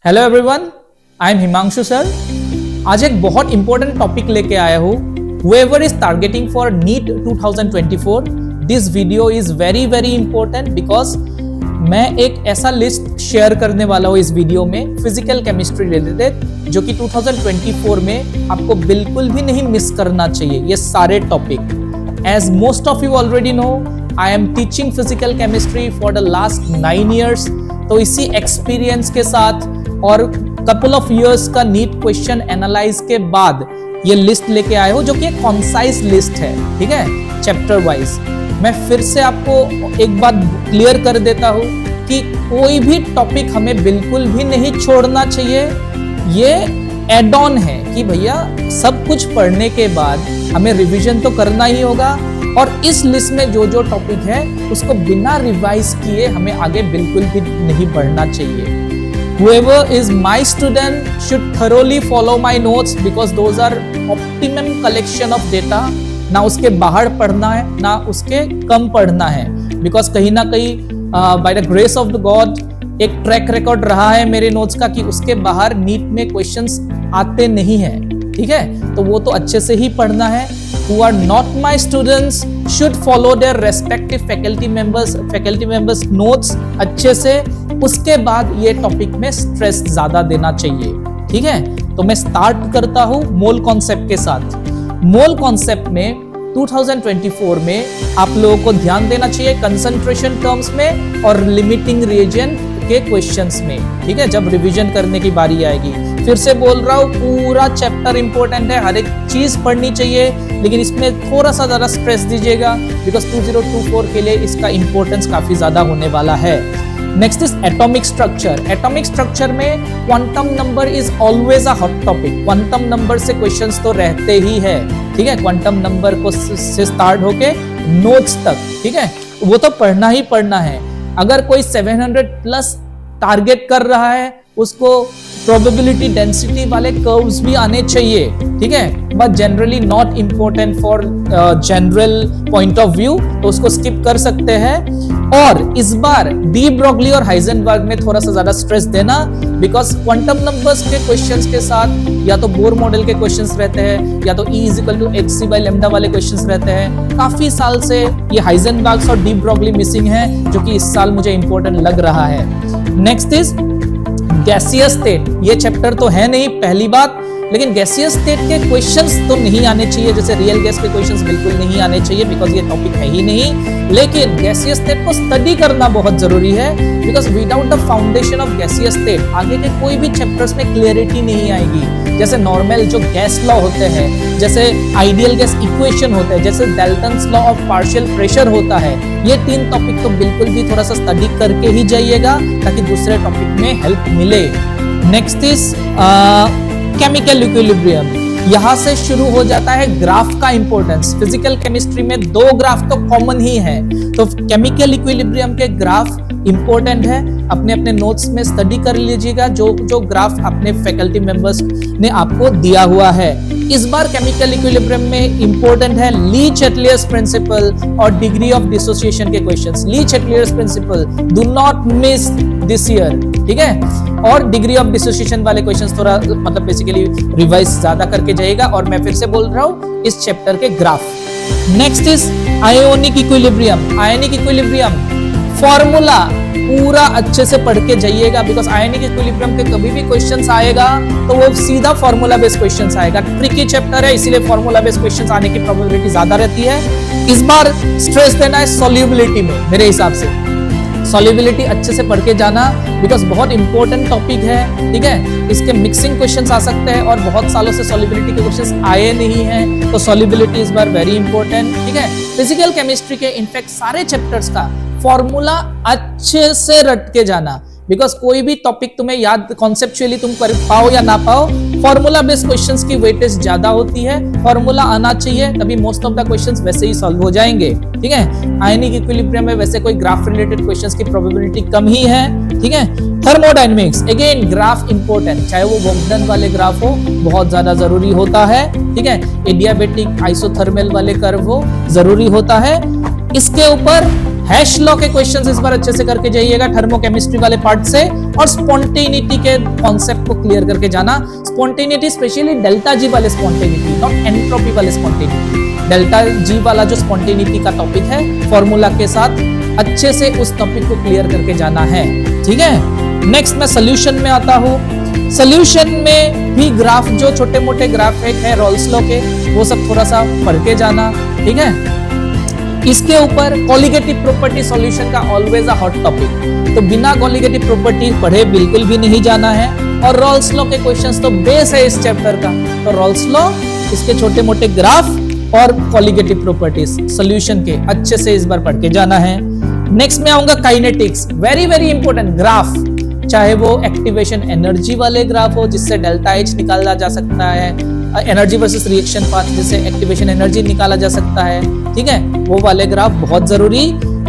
Hello everyone, I am Himanshu sir. आज एक बहुत इंपॉर्टेंट टॉपिक लेके आया हूँ। Whoever is targeting for NEET 2024, this video is very important because मैं एक ऐसा लिस्ट शेयर करने वाला हूँ इस वीडियो में फिजिकल केमिस्ट्री रिलेटेड, जो कि 2024 में आपको बिल्कुल भी नहीं मिस करना चाहिए ये सारे topic. As most of you already know, I am teaching physical chemistry for the last 9 years। तो इसी एक्सपीरियंस के साथ और कपल ऑफ इयर्स का नीट क्वेश्चन एनालाइज के बाद ये लिस्ट लेके आए हो, जो कि एक कॉन्साइज लिस्ट है, ठीक है, चैप्टर वाइज। मैं फिर से आपको एक बात क्लियर कर देता हूँ कि कोई भी टॉपिक हमें बिल्कुल भी नहीं छोड़ना चाहिए। ये एड ऑन है कि भैया सब कुछ पढ़ने के बाद हमें रिवीजन तो करना ही होगा, और इस लिस्ट में जो जो टॉपिक है उसको बिना रिवाइज किए हमें आगे बिल्कुल भी नहीं बढ़ना चाहिए। Whoever is my student should thoroughly follow my notes because those are optimum collection of data। ना उसके बाहर पढ़ना है ना उसके कम पढ़ना है, बिकॉज कहीं ना कहीं by the grace of the God एक ट्रैक रिकॉर्ड रहा है मेरे नोट्स का कि उसके बाहर नीट में क्वेश्चंस आते नहीं है, ठीक है। तो वो तो अच्छे से ही पढ़ना है। Who are not my students should follow their respective faculty members notes अच्छे से। उसके बाद ये टॉपिक में स्ट्रेस ज्यादा देना चाहिए, ठीक है। तो मैं स्टार्ट करता हूं मोल कॉन्सेप्ट के साथ। मोल कॉन्सेप्ट में 2024 में आप लोगों को ध्यान देना चाहिए कंसंट्रेशन टर्म्स में और लिमिटिंग रिएजेंट के क्वेश्चंस में, ठीक है, जब रिवीजन करने की बारी आएगी। फिर से बोल रहा हूँ, पूरा चैप्टर इंपॉर्टेंट है, हर एक चीज पढ़नी चाहिए, लेकिन इसमें थोड़ा सा ज्यादा स्ट्रेस दीजिएगा बिकॉज 2024 के लिए इसका इंपॉर्टेंस काफी ज्यादा होने वाला है। Next is atomic structure. Atomic structure में quantum number is always a hot topic. Quantum number से क्वेश्चंस तो रहते ही है, ठीक है, क्वांटम नंबर को से स्टार्ट होके नोट्स तक, ठीक है, वो तो पढ़ना ही पढ़ना है। अगर कोई 700 प्लस टारगेट कर रहा है, उसको प्रोबेबिलिटी डेंसिटी वाले कर्व्स भी आने चाहिए, ठीक है, but generally not important for general point of view, तो उसको स्किप कर सकते हैं। और इस बार डी ब्रॉगली और हाइजेनबर्ग में थोड़ा सा ज्यादा स्ट्रेस देना, बिकॉज क्वांटम नंबर्स के क्वेश्चंस के साथ या तो बोर मॉडल के क्वेश्चंस रहते हैं या तो E = hc/λ वाले क्वेश्चंस रहते हैं। काफी साल से ये हाइजेनबर्ग और डी ब्रॉगली मिसिंग है, जो कि इस साल मुझे इंपॉर्टेंट लग रहा है। Next is gaseous state. ये चैप्टर तो है नहीं, पहली बात, लेकिन गैसियस स्टेट के क्वेश्चंस तो नहीं आने चाहिए, जैसे रियल गैस के क्वेश्चंस बिल्कुल नहीं आने चाहिए बिकॉज ये टॉपिक है ही नहीं। लेकिन गैसियस स्टेट को स्टडी करना बहुत जरूरी है, because without the foundation of gaseous state आगे के कोई भी चैप्टर्स में क्लियरिटी नहीं आएगी। जैसे नॉर्मल जो गैस लॉ होते हैं, जैसे आइडियल गैस इक्वेशन होते हैं, जैसे Dalton's law of partial pressure होता है, ये 3 टॉपिक तो बिल्कुल भी थोड़ा सा स्टडी करके ही जाइएगा ताकि दूसरे टॉपिक में हेल्प मिले। Next is chemical equilibrium. यहां से शुरू हो जाता है ग्राफ का इंपॉर्टेंस। फिजिकल केमिस्ट्री में 2 ग्राफ तो कॉमन ही है, तो केमिकल इक्विलिब्रियम के ग्राफ इंपॉर्टेंट है। अपने अपने नोट्स में स्टडी कर लीजिएगा जो जो ग्राफ अपने फैकल्टी मेंबर्स ने आपको दिया हुआ है। इस बार केमिकल इक्विलिब्रियम में इंपॉर्टेंट है ली चैटलियर्स प्रिंसिपल और डिग्री ऑफ डिसोसिएशन के questions. Le Chatelier's principle do not miss this year, ठीक है, और डिग्री ऑफ डिसोसिएशन वाले क्वेश्चंस थोड़ा मतलब बेसिकली रिवाइज ज्यादा करके जाइएगा। और मैं फिर से बोल रहा हूं इस चैप्टर के graph. Next is ionic equilibrium. Ionic equilibrium formula पूरा अच्छे से पढ़ के जाइएगा, बिकॉज आयोनिक इक्विलिब्रियम के कभी भी क्वेश्चंस आएगा तो वो सीधा फॉर्मूला बेस्ड क्वेश्चंस आएगा। ट्रिकी चैप्टर है, इसीलिए फॉर्मूला बेस्ड क्वेश्चंस आने की प्रोबेबिलिटी ज्यादा रहती है। इस बार स्ट्रेस देना है सॉल्युबिलिटी में, मेरे हिसाब से सॉल्युबिलिटी अच्छे से पढ़ के जाना, बिकॉज बहुत इंपॉर्टेंट टॉपिक है, ठीक है। इसके मिक्सिंग क्वेश्चंस आ सकते हैं और बहुत सालों से सॉल्युबिलिटी के क्वेश्चंस आए नहीं हैं, तो सॉल्युबिलिटी इस बार वेरी इंपॉर्टेंट, ठीक है। फिजिकल केमिस्ट्री के इनफैक्ट सारे चैप्टर्स का फॉर्मूला अच्छे से रट के जाना, बिकॉज कोई भी टॉपिक तुम्हें याद कॉन्सेप्चुअली तुम कर पाओ या ना पाओ, फॉर्मूला बेस्ड क्वेश्चंस की वेटेज ज्यादा होती है। फॉर्मूला आना चाहिए, तभी मोस्ट ऑफ द क्वेश्चंस वैसे ही सॉल्व हो जाएंगे, ठीक है। आयनिक इक्विलिब्रियम में वैसे कोई ग्राफ रिलेटेड क्वेश्चंस की प्रोबेबिलिटी कम ही है, ठीक है। थर्मोडायनेमिक्स अगेन ग्राफ इंपॉर्टेंट, चाहे वो वोगडन वाले ग्राफ हो, बहुत ज्यादा जरूरी होता है, ठीक है। एडियाबेटिक आइसोथर्मल वाले कर्व हो, जरूरी होता है। इसके ऊपर हैश लॉ के क्वेश्चंस इस बार अच्छे से करके जाइएगा थर्मोकेमिस्ट्री वाले पार्ट से, और स्पॉन्टेनिटी के कॉन्सेप्ट को क्लियर करके जाना। स्पॉन्टेनिटी स्पेशली डेल्टा जी वाले स्पॉन्टेनिटी, नॉट एंट्रोपी वाले स्पॉन्टेनिटी। डेल्टा जी वाला जो स्पॉन्टेनिटी का टॉपिक है फॉर्मूला के साथ अच्छे से उस टॉपिक को क्लियर करके जाना है, ठीक है। नेक्स्ट मैं सोल्यूशन में आता हूँ। सोल्यूशन में भी ग्राफ, जो छोटे मोटे ग्राफ है रॉल्स लॉ के, वो सब थोड़ा सा पढ़ के जाना, ठीक है। इसके ऊपर कॉलिगेटिव प्रॉपर्टी सॉल्यूशन का ऑलवेज अ हॉट टॉपिक, तो बिना कॉलिगेटिव प्रॉपर्टी पढ़े बिल्कुल भी नहीं जाना है। और रॉल्स लॉ के क्वेश्चंस तो बेस है इस चैप्टर का, तो रॉल्स लॉ, इसके छोटे मोटे ग्राफ और कॉलिगेटिव प्रॉपर्टीज सॉल्यूशन के अच्छे से इस बार पढ़ के जाना है। नेक्स्ट में आऊंगा kinetics, very very important graph, चाहे वो एक्टिवेशन एनर्जी वाले ग्राफ हो जिससे डेल्टा एच निकाला जा सकता है, एनर्जी वर्सेस रिएक्शन पाथ जिससे एक्टिवेशन एनर्जी निकाला जा सकता है, ठीक है, वो वाले ग्राफ बहुत जरूरी।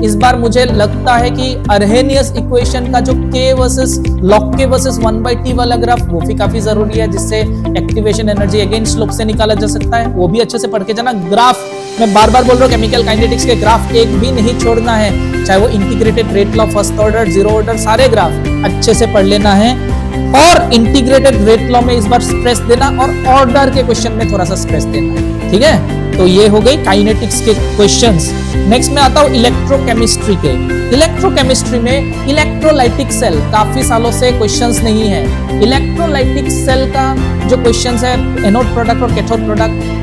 इस बार मुझे लगता है कि अर्हेनियस इक्वेशन का जो के वर्सेस लॉग के वर्सेस 1/t वाला ग्राफ वो भी काफी जरूरी है, जिससे एक्टिवेशन एनर्जी अगेंस्ट स्लोप से निकाला जा सकता है, वो भी अच्छे से पढ़ के जाना। ग्राफ मैं बार बार बोल रहा हूँ, केमिकल काइनेटिक्स के ग्राफ एक भी नहीं छोड़ना है, चाहे वो integrated rate law, first order, zero order, सारे ग्राफ अच्छे से पढ़ लेना है। और इंटीग्रेटेड रेट लॉ में इस बार स्ट्रेस देना, और ऑर्डर के क्वेश्चन में थोड़ा सा स्ट्रेस देना, ठीक है। तो ये हो गई काइनेटिक्स के क्वेश्चंस। नेक्स्ट में आता हूँ इलेक्ट्रोकेमिस्ट्री के। इलेक्ट्रोकेमिस्ट्री में इलेक्ट्रोलाइटिक सेल काफी सालों से क्वेश्चंस नहीं है। इलेक्ट्रोलाइटिक सेल का जो क्वेश्चंस है, एनोड प्रोडक्ट और कैथोड प्रोडक्ट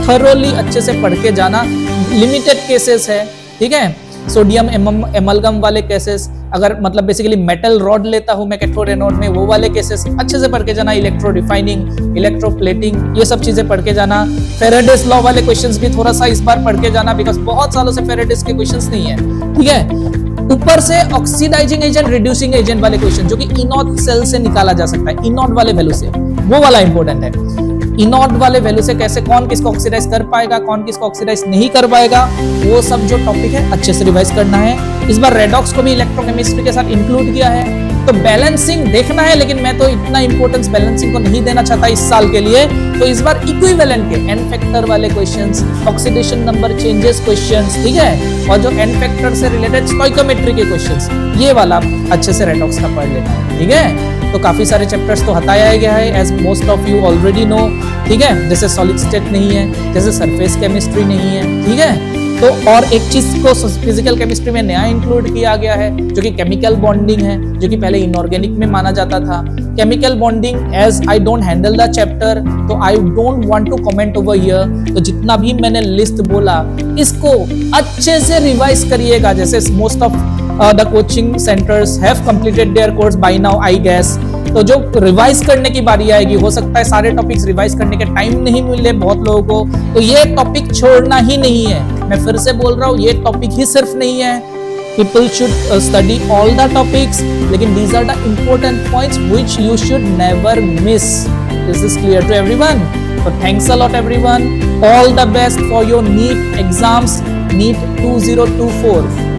थरोली अच्छे से पढ़ के जाना। लिमिटेड केसेस है, ठीक है, सोडियम एमलगम वाले केसेस, अगर मतलब बेसिकली मेटल रॉड लेता हूं मैं कैथोड एनोड में, वो वाले केसेस अच्छे से पढ़ के जाना। इलेक्ट्रो रिफाइनिंग, इलेक्ट्रोप्लेटिंग, ये सब चीजें पढ़ के जाना। फेराडेस लॉ वाले क्वेश्चंस भी थोड़ा सा इस बार पढ़ के जाना, बिकॉज बहुत सालों से फेराडेस के क्वेश्चंस नहीं है, ठीक है। ऊपर से ऑक्सीडाइजिंग एजेंट, रिड्यूसिंग एजेंट वाले क्वेश्चन जो कि इनॉट सेल से निकाला जा सकता है, इनॉट वाले वैल्यू से, वो वाला इंपॉर्टेंट है। इनॉट वाले वैल्यू से कैसे, कौन किसको ऑक्सीडाइज कर पाएगा, कौन किसको ऑक्सीडाइज नहीं कर पाएगा, वो सब जो टॉपिक है अच्छे से रिवाइज करना है। इस बार रेडॉक्स को भी इलेक्ट्रोकेमिस्ट्री के साथ इंक्लूड किया है, तो बैलेंसिंग देखना है, लेकिन मैं तो इतना इंपॉर्टेंस बैलेंसिंग को नहीं देना चाहता इस साल के लिए। तो इस बार इक्विवेलेंट के एन फैक्टर वाले questions, oxidation number changes questions, ठीक है, और जो एन फैक्टर से रिलेटेड स्टोइकोमेट्री के क्वेश्चंस, ये वाला अच्छे से रेडॉक्स का पढ़ लेना है, ठीक है। तो काफी सारे चैप्टर्स तो हटाया गया है, as most of you already know, ठीक है, जैसे सॉलिड स्टेट नहीं है, जैसे सरफेस केमिस्ट्री नहीं है, ठीक है। तो और एक चीज को फिजिकल केमिस्ट्री में नया इंक्लूड किया गया है, जो कि केमिकल बॉन्डिंग है, जो कि पहले इनऑर्गेनिक में माना जाता था। Chemical bonding, as I don't handle the chapter, तो I don't want to comment over here. तो जितना भी मैंने लिस्ट बोला, इसको अच्छे से रिवाइज करिएगा, जैसे most of the coaching centres have completed their course by now I guess. तो जो रिवाइज करने की बारी आएगी, हो सकता है सारे टॉपिक्स रिवाइज करने के टाइम नहीं मिले बहुत लोगों को, तो ये टॉपिक छोड़ना ही नहीं है। मैं फिर से बोल रहा हूँ, ये टॉपिक ही सिर्फ नहीं है, people should study all the topics, लेकिन these are the important points which you should never miss. This is clear to everyone? So thanks a lot everyone. All the best for your NEET exams, NEET 2024.